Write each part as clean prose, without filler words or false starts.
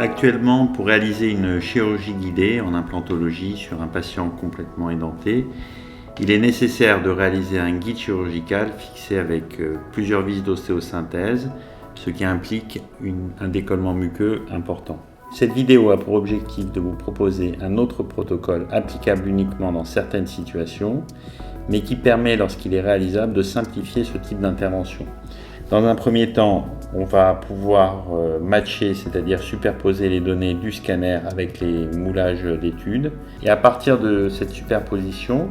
Actuellement, pour réaliser une chirurgie guidée en implantologie sur un patient complètement édenté, il est nécessaire de réaliser un guide chirurgical fixé avec plusieurs vis d'ostéosynthèse, ce qui implique un décollement muqueux important. Cette vidéo a pour objectif de vous proposer un autre protocole applicable uniquement dans certaines situations, mais qui permet, lorsqu'il est réalisable, de simplifier ce type d'intervention. Dans un premier temps, on va pouvoir matcher, c'est-à-dire superposer les données du scanner avec les moulages d'études. Et à partir de cette superposition,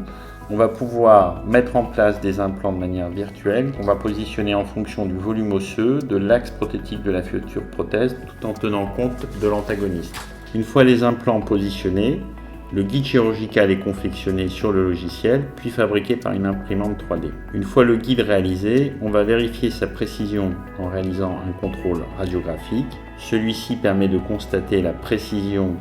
on va pouvoir mettre en place des implants de manière virtuelle qu'on va positionner en fonction du volume osseux, de l'axe prothétique de la future prothèse, tout en tenant compte de l'antagoniste. Une fois les implants positionnés, le guide chirurgical est confectionné sur le logiciel, puis fabriqué par une imprimante 3D. Une fois le guide réalisé, on va vérifier sa précision en réalisant un contrôle radiographique. Celui-ci permet de constater la précision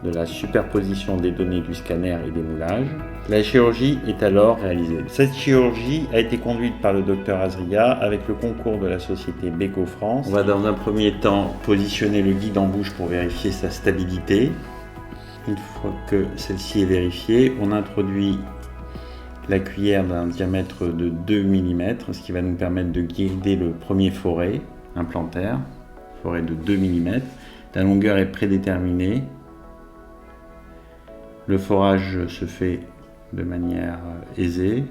de la superposition des données du scanner et des moulages. La chirurgie est alors réalisée. Cette chirurgie a été conduite par le Dr Azria avec le concours de la société Beko France. On va dans un premier temps positionner le guide en bouche pour vérifier sa stabilité. Une fois que celle-ci est vérifiée, on introduit la cuillère d'un diamètre de 2 mm, ce qui va nous permettre de guider le premier forêt implantaire, forêt de 2 mm. La longueur est prédéterminée. Le forage se fait de manière aisée.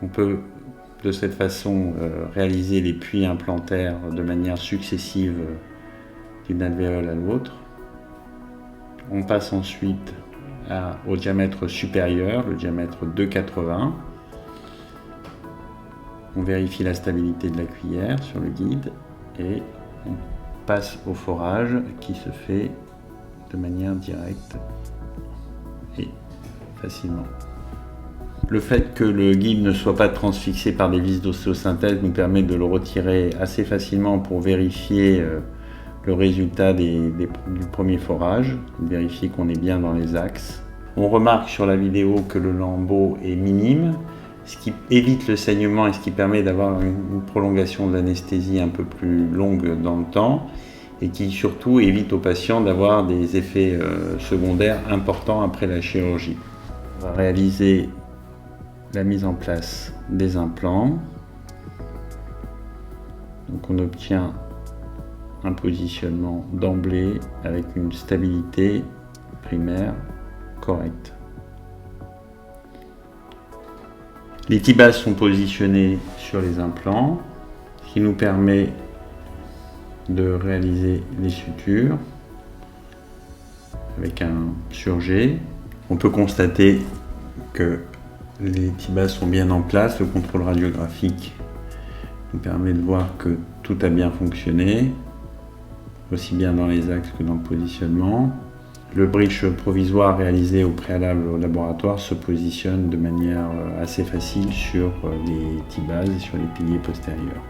On peut de cette façon réaliser les puits implantaires de manière successive d'une alvéole à l'autre. On passe ensuite au diamètre supérieur, le diamètre 2,80. On vérifie la stabilité de la cuillère sur le guide et on passe au forage qui se fait de manière directe et facilement. Le fait que le guide ne soit pas transfixé par des vis d'ostéosynthèse nous permet de le retirer assez facilement pour vérifier le résultat du premier forage, vérifier qu'on est bien dans les axes. On remarque sur la vidéo que le lambeau est minime, ce qui évite le saignement et ce qui permet d'avoir une prolongation de l'anesthésie un peu plus longue dans le temps et qui surtout évite aux patients d'avoir des effets secondaires importants après la chirurgie. On va réaliser la mise en place des implants. Donc on obtient un positionnement d'emblée avec une stabilité primaire correcte. Les T-bases sont positionnés sur les implants, ce qui nous permet de réaliser les sutures avec un surjet. On peut constater que les T-bases sont bien en place. Le contrôle radiographique nous permet de voir que tout a bien fonctionné, aussi bien dans les axes que dans le positionnement. Le bridge provisoire réalisé au préalable au laboratoire se positionne de manière assez facile sur les T-bases et sur les piliers postérieurs.